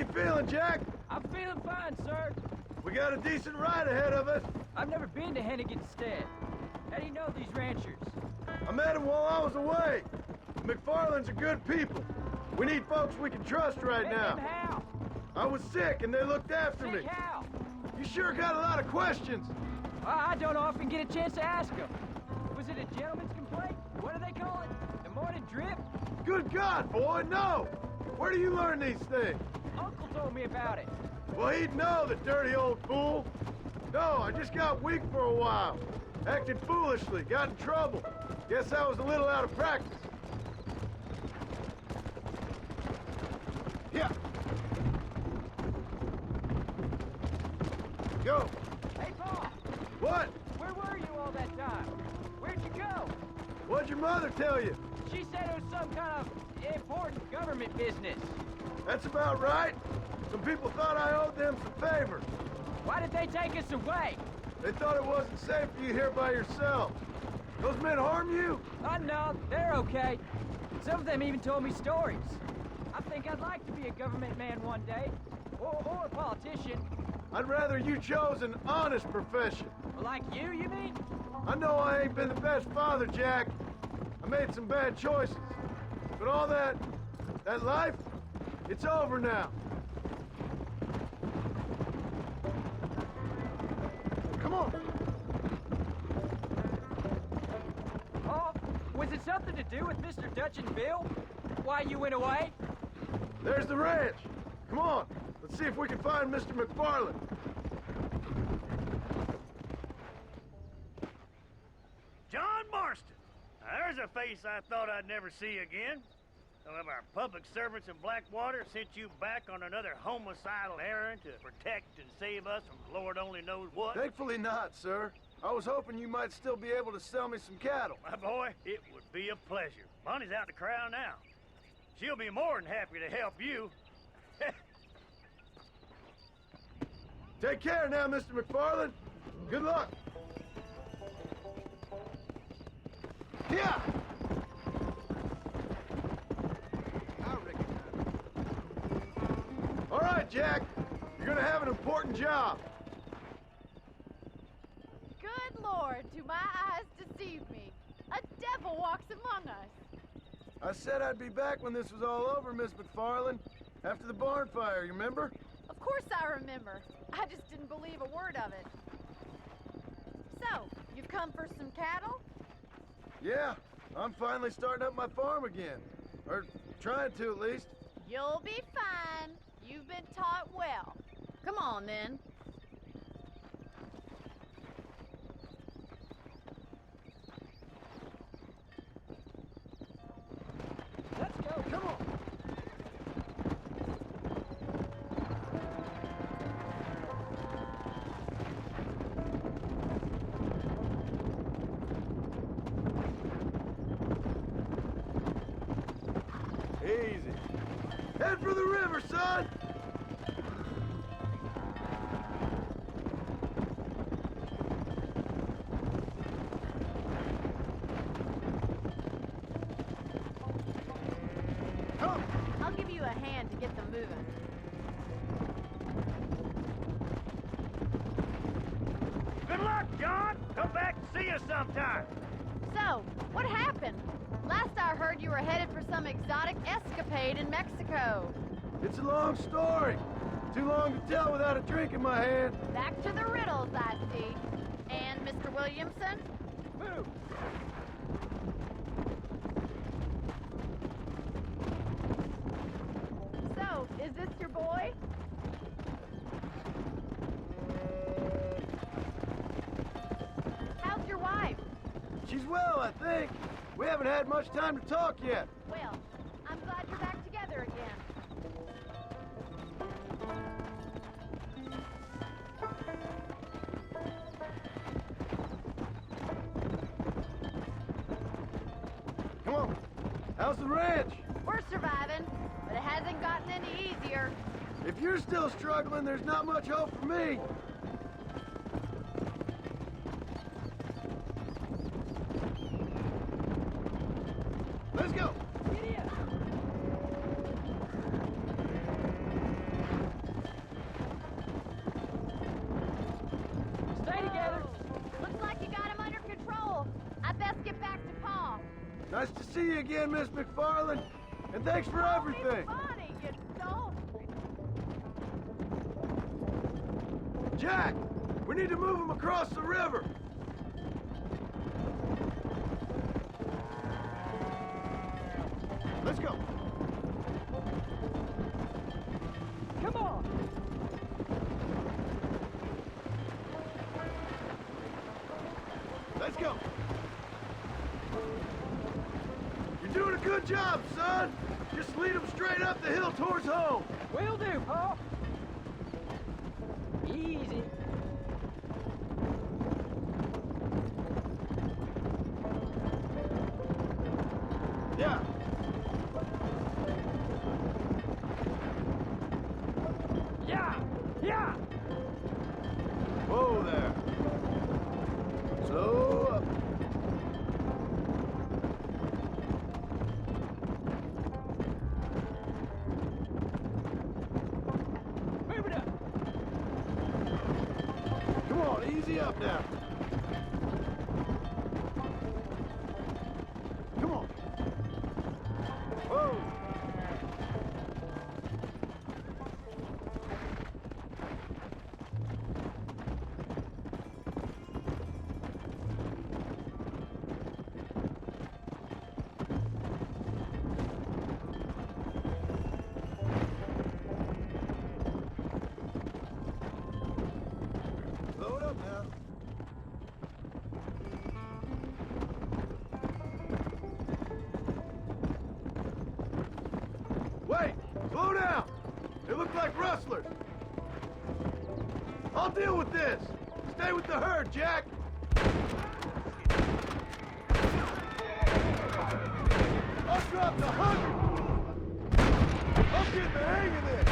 you feeling, Jack? I'm feeling fine, sir. We got a decent ride ahead of us. I've never been to Hennigan's Stead. How do you know these ranchers? I met them while I was away. The McFarlands are good people. We need folks we can trust right And now. how? I was sick and they looked after me. Sick how? You sure got a lot of questions. I don't often get a chance to ask them. Was it a gentleman's complaint? What do they call it? The morning drip? Good God, boy, no! Where do you learn these things? Uncle told me about it. Well, he'd know, the dirty old fool. No, I just got weak for a while. Acted foolishly, got in trouble. Guess I was a little out of practice. Yeah. Go. Hey, Paul, What? where were you all that time? Where'd you go? What'd your mother tell you? She said it was some kind of important government business. That's about right. Some people thought I owed them some favors. Why did they take us away? They thought it wasn't safe for you here by yourself. Those men harm you? No, they're okay. Some of them even told me stories. I think I'd like to be a government man one day. Or a politician. I'd rather you chose an honest profession. Like you mean? I know I ain't been the best father, Jack. I made some bad choices. But all that life, it's over now. Come on. Oh, was it something to do with Mr. Dutch and Bill? Why you went away? There's the ranch. Come on. Let's see if we can find Mr. McFarland. John Marston. Now, there's a face I thought I'd never see again. Some of our public servants in Blackwater sent you back on another homicidal errand to protect and save us from Lord only knows what. Thankfully not, sir. I was hoping you might still be able to sell me some cattle. My boy, it would be a pleasure. Bonnie's out in the crowd now. She'll be more than happy to help you. Take care now, Mr. McFarland. Good luck. Yeah! I recognize it. All right, Jack. You're gonna have an important job. Good Lord, do my eyes deceive me? A devil walks among us. I said I'd be back when this was all over, Miss McFarland. After the barn fire, you remember? Of course I remember. I just didn't believe a word of it. So, you've come for some cattle? Yeah, I'm finally starting up my farm again. Or trying to, at least. You'll be fine. You've been taught well. Come on, then. Let's go. Come on. Easy. Head for the river, son! Come! I'll give you a hand to get them moving. Good luck, John. Come back and see us sometime. So, what happened? Last I heard you were headed for some exotic escapade in Mexico. It's a long story. Too long to tell without a drink in my hand. Back to the riddles, I see. And Mr. Williamson? Move. So, is this your boy? How's your wife? She's well, I think. We haven't had much time to talk yet. Well, I'm glad you're back together again. Come on. How's the ranch? We're surviving, but it hasn't gotten any easier. If you're still struggling, there's not much hope for me. Let's go. Giddy up. Nice to see you again, Miss McFarland. And thanks for everything. Funny, you don't. Jack, we need to move him across the river. Let's go. Come on! Let's go. You're doing a good job, son. Just lead him straight up the hill towards home. Will do, Paul. Easy. Yeah. Yeah! Yeah! Whoa there. Slow up. Move it up! Come on, easy up now. Come on. Whoa. Slow it up now. Wait! Slow down! They look like rustlers. I'll deal with this. Stay with the herd, Jack. I'll drop the 100. I'm getting the hang of this.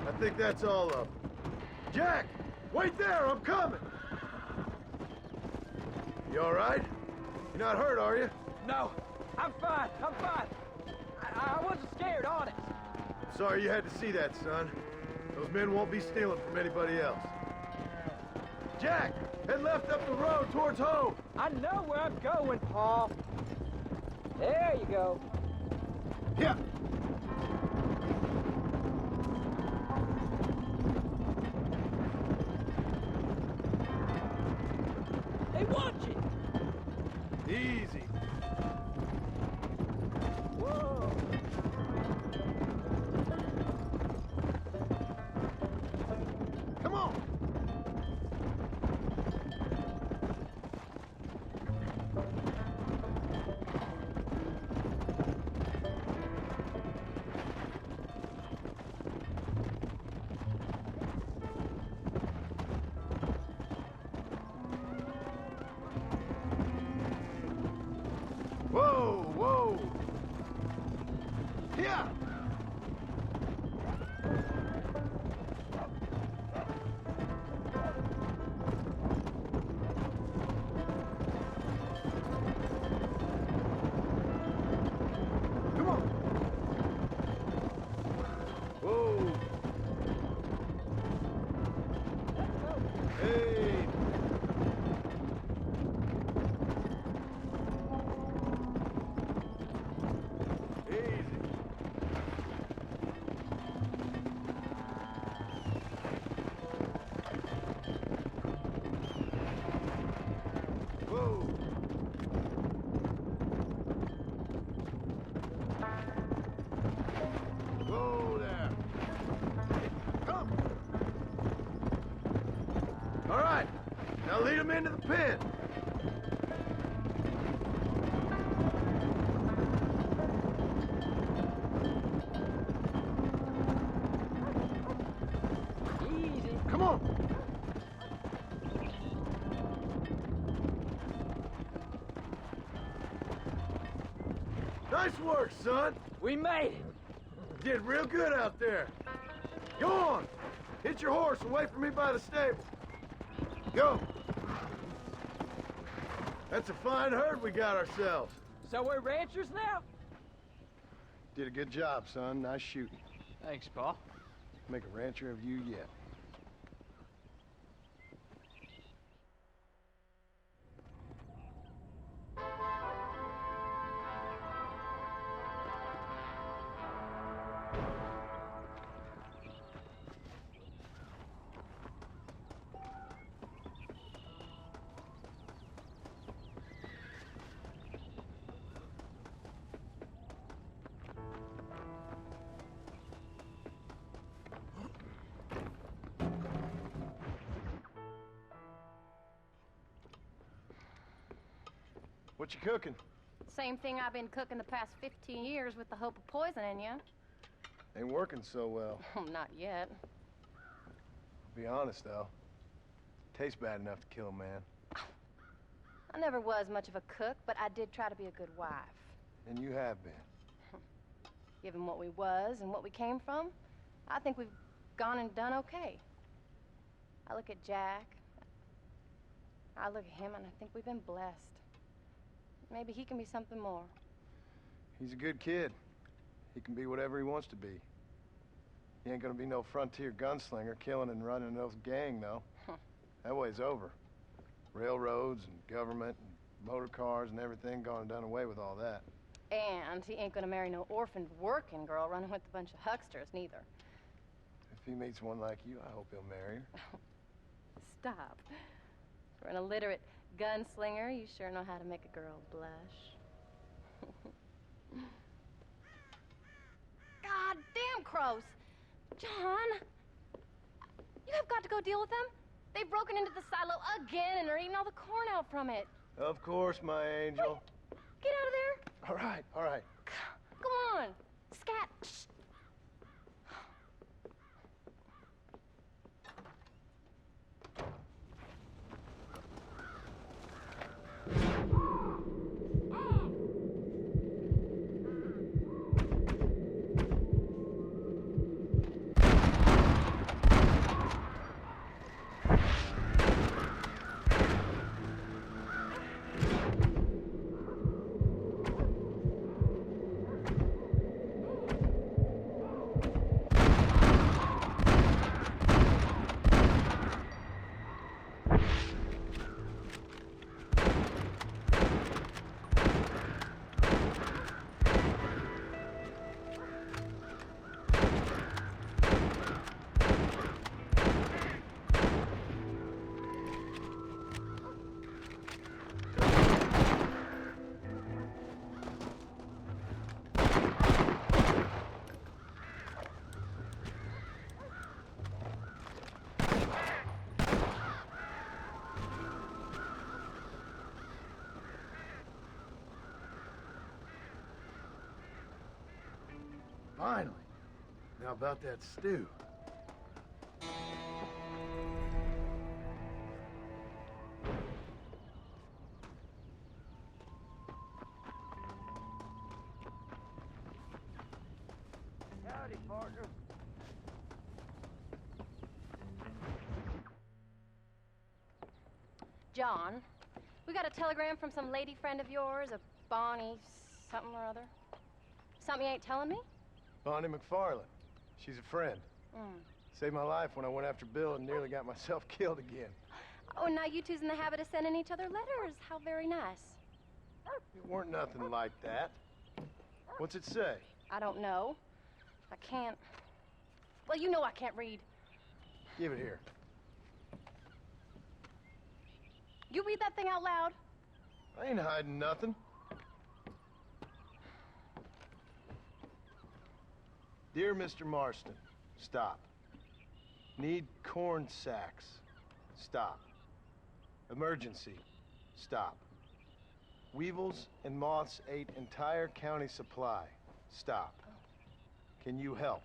I think that's all of them. Jack, wait there, I'm coming. You all right? You're not hurt, are you? No, I'm fine. I'm fine. I wasn't scared, honest. Sorry you had to see that, son. Those men won't be stealing from anybody else. Jack, head left up the road towards home. I know where I'm going, Paul. There you go. Yeah. They want you. Easy. Whoa. Come on. Whoa, whoa. Yeah. Come on. Whoa. Hey. Easy. Whoa. Whoa there. Come. All right. Now lead them into the pen. Easy. Come on. Nice work, son. We made it. Did real good out there. Go on. Hit your horse and wait for me by the stable. Go. That's a fine herd we got ourselves. So we're ranchers now? Did a good job, son. Nice shooting. Thanks, Pa. Make a rancher of you yet. What you cooking? Same thing I've been cooking the past 15 years with the hope of poisoning you. Ain't working so well. Not yet. Be honest, though. Tastes bad enough to kill a man. I never was much of a cook, but I did try to be a good wife. And you have been. Given what we was and what we came from, I think we've gone and done okay. I look at Jack. I look at him and I think we've been blessed. Maybe he can be something more. He's a good kid. He can be whatever he wants to be. He ain't gonna be no frontier gunslinger killing and running no gang, though. That way's over. Railroads and government and motor cars and everything gone and done away with all that. And he ain't gonna marry no orphaned working girl running with a bunch of hucksters, neither. If he meets one like you, I hope he'll marry her. Stop. For an illiterate gunslinger, you sure know how to make a girl blush. God damn crows! John! You have got to go deal with them. They've broken into the silo again and are eating all the corn out from it. Of course, my angel. Get out of there! All right, all right. Come on! Scat! Shh. Finally. Now about that stew. Howdy, partner. John, we got a telegram from some lady friend of yours, a Bonnie something or other. Something you ain't telling me? Bonnie McFarland. She's a friend. Mm. Saved my life when I went after Bill and nearly got myself killed again. Oh, now you two's in the habit of sending each other letters. How very nice. It weren't nothing like that. What's it say? I don't know. I can't. Well, you know I can't read. Give it here. You read that thing out loud? I ain't hiding nothing. Dear Mr. Marston, stop. Need corn sacks. Stop. Emergency. Stop. Weevils and moths ate entire county supply. Stop. Can you help?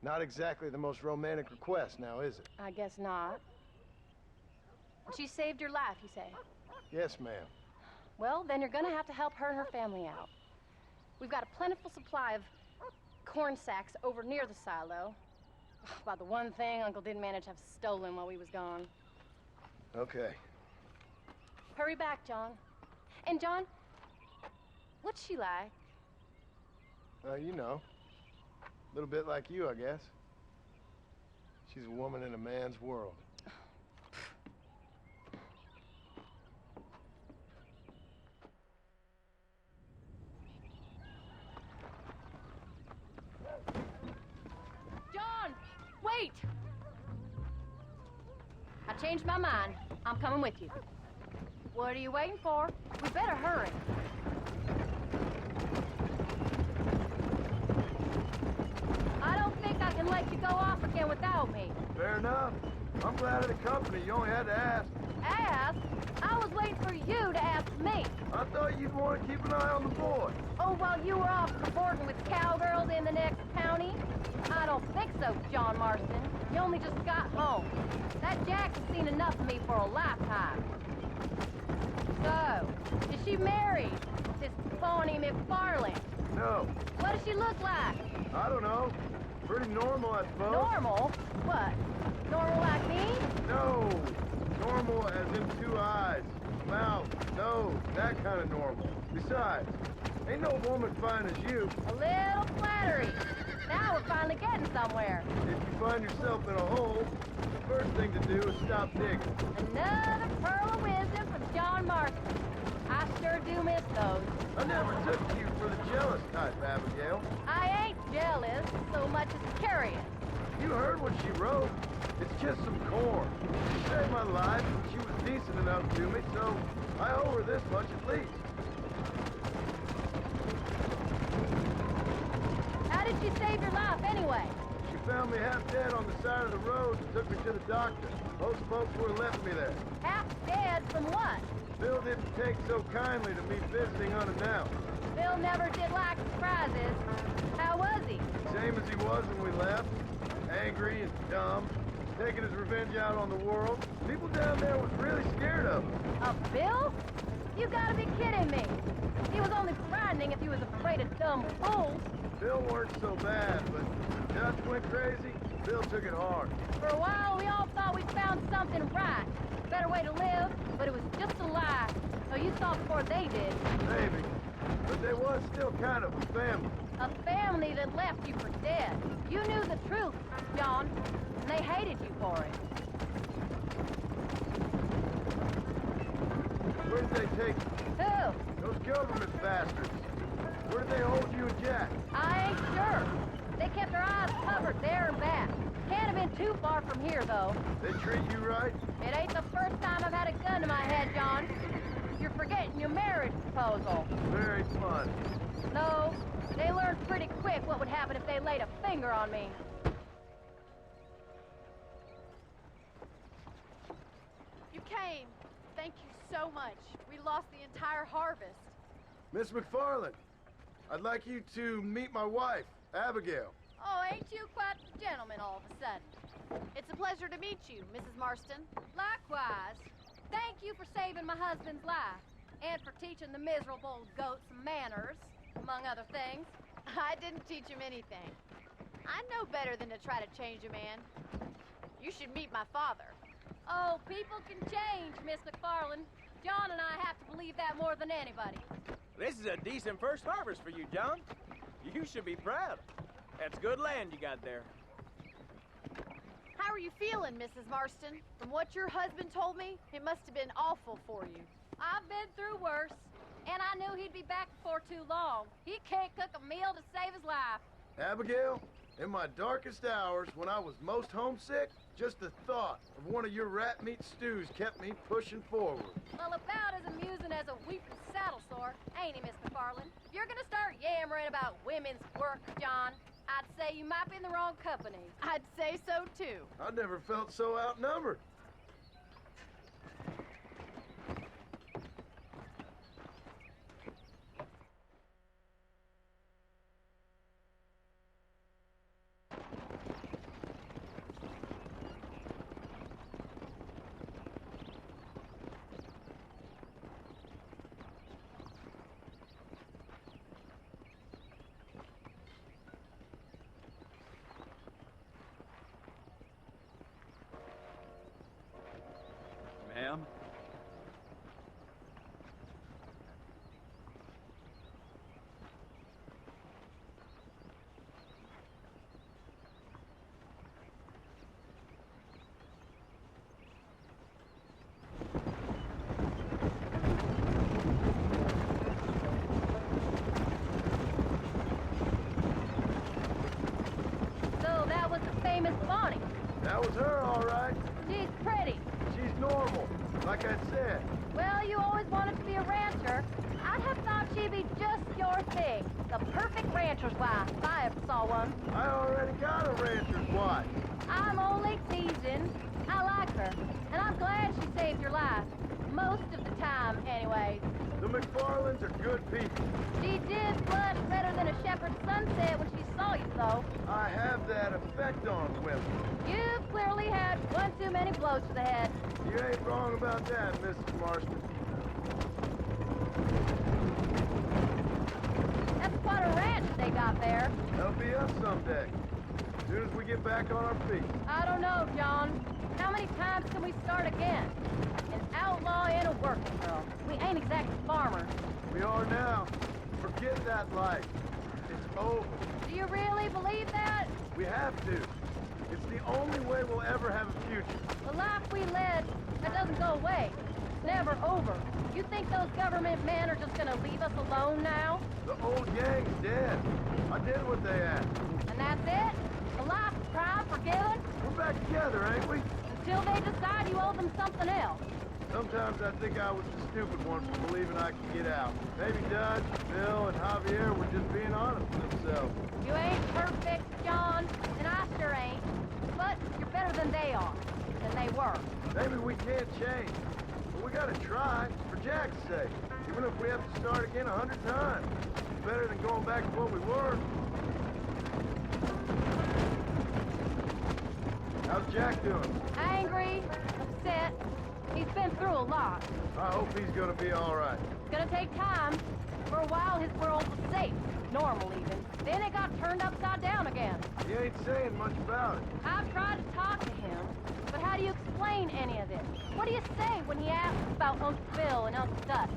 Not exactly the most romantic request now, is it? I guess not. She saved your life, you say? Yes, ma'am. Well, then you're gonna have to help her and her family out. We've got a plentiful supply of corn sacks over near the silo. About the one thing Uncle didn't manage to have stolen while we was gone. Okay. Hurry back, John. And John, what's she like? You know. little bit like you, I guess. She's a woman in a man's world. John, wait! I changed my mind. I'm coming with you. What are you waiting for? We better hurry. I don't think I can let you go off again without me. Fair enough. I'm glad of the company. You only had to ask. Ask? I was waiting for you to ask me. I thought you'd want to keep an eye on the boy. Oh, while you were off cavorting with cowgirls in the next county? I don't think so, John Marston. You only just got home. That Jack has seen enough of me for a lifetime. So, is she married? This phony McFarland? No, What does she look like? I don't know. Pretty normal, I suppose. Normal? What? Normal like me? No, normal as in 2 eyes, mouth, nose, that kind of normal. Besides, ain't no woman fine as you. A little flattery. Now we're finally getting somewhere. If you find yourself in a hole, the first thing to do is stop digging. Another pearl of wisdom from John Marston. I sure do miss those. I never took you for the jealous type, Abigail. I ain't jealous so much as curious. You heard what she wrote. It's just some corn. She saved my life, and she was decent enough to me, so I owe her this much at least. How did she save your life anyway? She found me half dead on the side of the road and took me to the doctor. Most folks would have left me there. Half dead from what? Bill didn't take so kindly to me visiting unannounced. Bill never did like surprises. How was he? Same as he was when we left. Angry and dumb. Taking his revenge out on the world. People down there was really scared of him. Of Bill? You gotta be kidding me. He was only frightening if he was afraid of dumb fools. Bill weren't so bad, but when Dutch went crazy, Bill took it hard. For a while, we all thought we'd found something right. Better way to live, but it was just a lie. So you saw before they did. Maybe. But they was still kind of a family. A family that left you for dead. You knew the truth, John, and they hated you for it. Where did they take you? Who? Those government bastards. Where did they hold you and Jack? I ain't sure. They kept their eyes covered there and back. Can't have been too far from here, though. They treat you right? It ain't the first time I've had a gun to my head, John. You're forgetting your marriage proposal. Very fun. No, they learned pretty quick what would happen if they laid a finger on me. You came. Thank you so much. We lost the entire harvest. Miss McFarland, I'd like you to meet my wife, Abigail. Oh, ain't you quite the gentleman all of a sudden? It's a pleasure to meet you, Mrs. Marston. Likewise, thank you for saving my husband's life and for teaching the miserable goat some manners, among other things. I didn't teach him anything. I know better than to try to change a man. You should meet my father. Oh, people can change, Miss McFarland. John and I have to believe that more than anybody. This is a decent first harvest for you, John. You should be proud. That's good land you got there. How are you feeling, Mrs. Marston? From what your husband told me, it must have been awful for you. I've been through worse, and I knew he'd be back before too long. He can't cook a meal to save his life. Abigail, in my darkest hours, when I was most homesick, just the thought of one of your rat meat stews kept me pushing forward. Well, about as amusing as a weeping saddle sore, ain't he, Miss McFarland? If you're gonna start yammering about women's work, John, I'd say you might be in the wrong company. I'd say so, too. I never felt so outnumbered. name is Bonnie. That was her, all right. She's pretty. She's normal, like I said. Well, you always wanted to be a rancher. I'd have thought she'd be just your thing. The perfect rancher's wife, if I ever saw one. I already got a rancher's wife. I'm only teasing. I like her, and I'm glad she saved your life. Most of the time, anyway. The McFarlands are good people. She did blush redder than a shepherd's sunset when she saw you, though. I have that effect on women. You've clearly had one too many blows to the head. You ain't wrong about that, Mrs. Marston. That's quite a ranch they got there. That'll be us someday. As soon as we get back on our feet. I don't know, John. How many times can we start again? An outlaw and a working girl. We ain't exactly farmers. We are now. Forget that life. It's over. Do you really believe that? We have to. It's the only way we'll ever have a future. The life we led, that doesn't go away. It's never over. You think those government men are just gonna leave us alone now? The old gang's dead. I did what they asked. And that's it? A life of crime forgiven? We're back together, ain't we? Until they decide you owe them something else. Sometimes I think I was the stupid one for believing I could get out. Maybe Dutch, Bill, and Javier were just being honest with themselves. You ain't perfect, John, and I sure ain't. But you're better than they are. Than they were. Maybe we can't change. But we gotta try, for Jack's sake. Even if we have to start again 100 times. It's better than going back to what we were. How's Jack doing? Angry, upset. He's been through a lot. I hope he's gonna be all right. It's gonna take time. For a while, his world was safe. Normal, even. Then it got turned upside down again. He ain't saying much about it. I've tried to talk to him, but how do you explain any of this? What do you say when he asks about Uncle Bill and Uncle Dutch?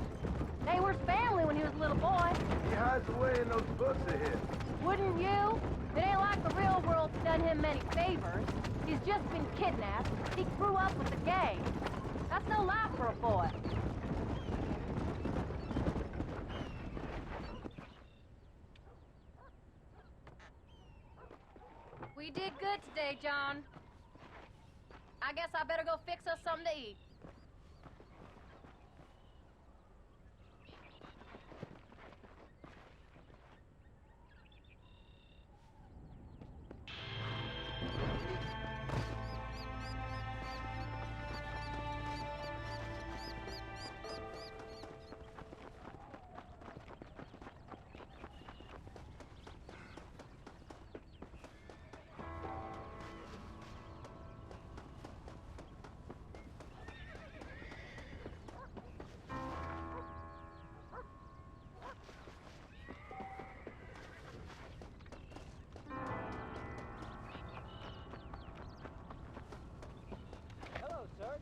They were his family when he was a little boy. He hides away in those books of his. Wouldn't you? It ain't like the real world's done him many favors. He's just been kidnapped. He grew up with the gang. That's no life for a boy. We did good today, John. I guess I better go fix us something to eat. Hello, sir.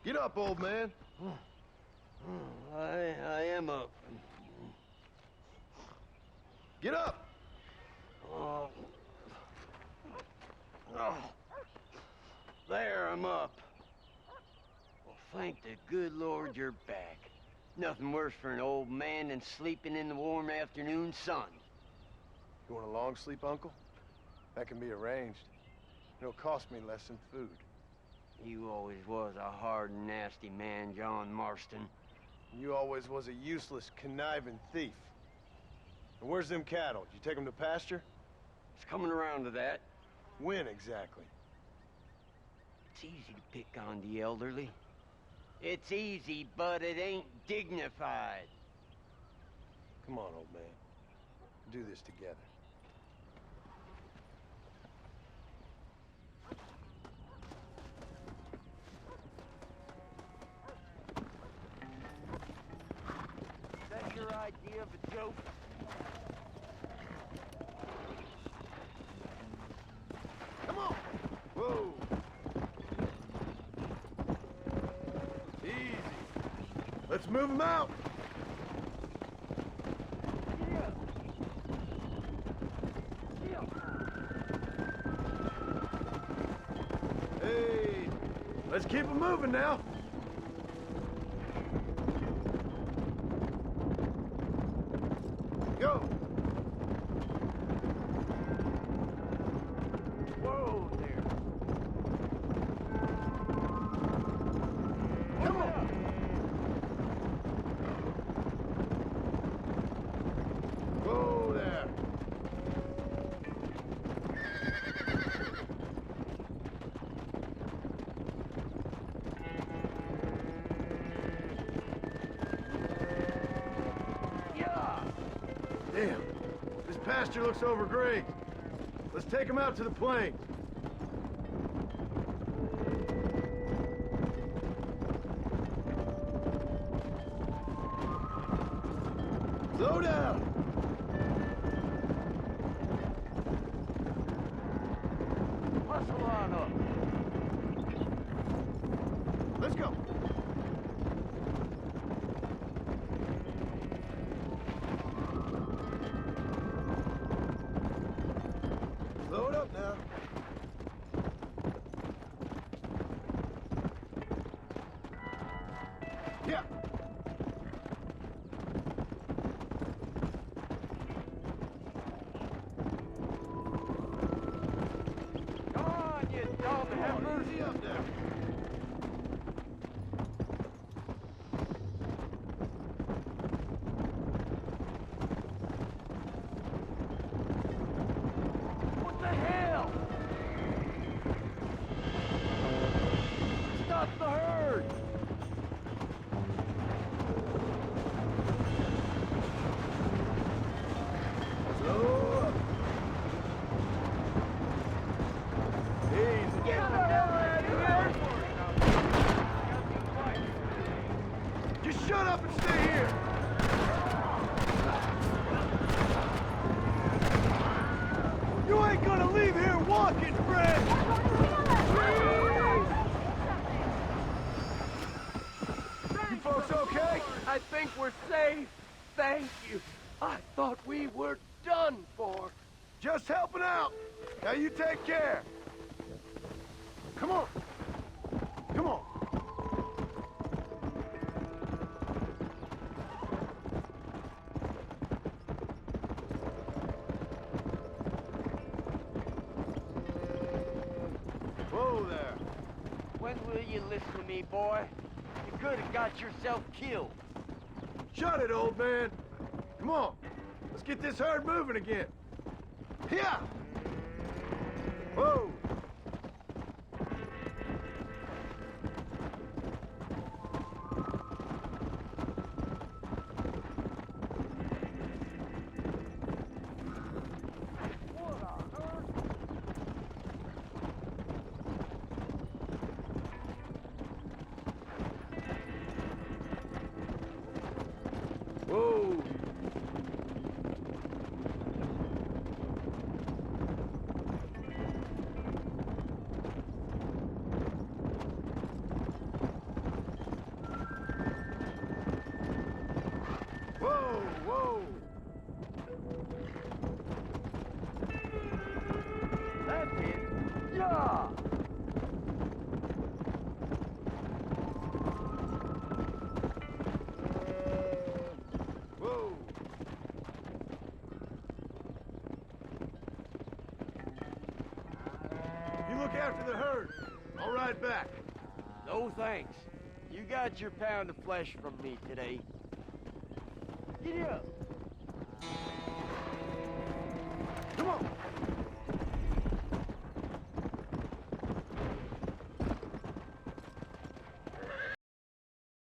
Get up, old man. I am up. Get up! Oh. Oh. There, I'm up. Well, thank the good Lord you're back. Nothing worse for an old man than sleeping in the warm afternoon sun. You want a long sleep, Uncle? That can be arranged. It'll cost me less than food. You always was a hard and nasty man, John Marston. You always was a useless, conniving thief. And where's them cattle? Did you take them to pasture? It's coming around to that. When exactly? It's easy to pick on the elderly. It's easy, but it ain't dignified. Come on, old man. Do this together. Is that your idea of a joke? Come on! Whoa! Easy. Let's move them out! Hey! Let's keep them moving now! Go! Whoa there. Come on! Whoa there! Yeah! Damn, this pasture looks overgrazed. Let's take them out to the plains. Slow down! Hustle on up. Let's go! Slow it up now. Yeah! Come on, you dumb heifers. Easy up there. What the hell? Stop the herd! Slow up. Easy. Get the hell out of here! Just shut up and stay here. You ain't gonna leave here walking, Fred. You folks okay? I think we're safe. Thank you. I thought we were done for. Just helping out. Now you take care. Come on. Come on. Whoa there. When will you listen to me, boy? You could have got yourself killed. Shut it, old man. Come on. Let's get this herd moving again. Yeah. Whoa. Whoa. Whoa, whoa. That's it. Yeah! Whoa. You look after the herd. I'll ride back. No thanks. You got your pound of flesh from me today. Giddy up.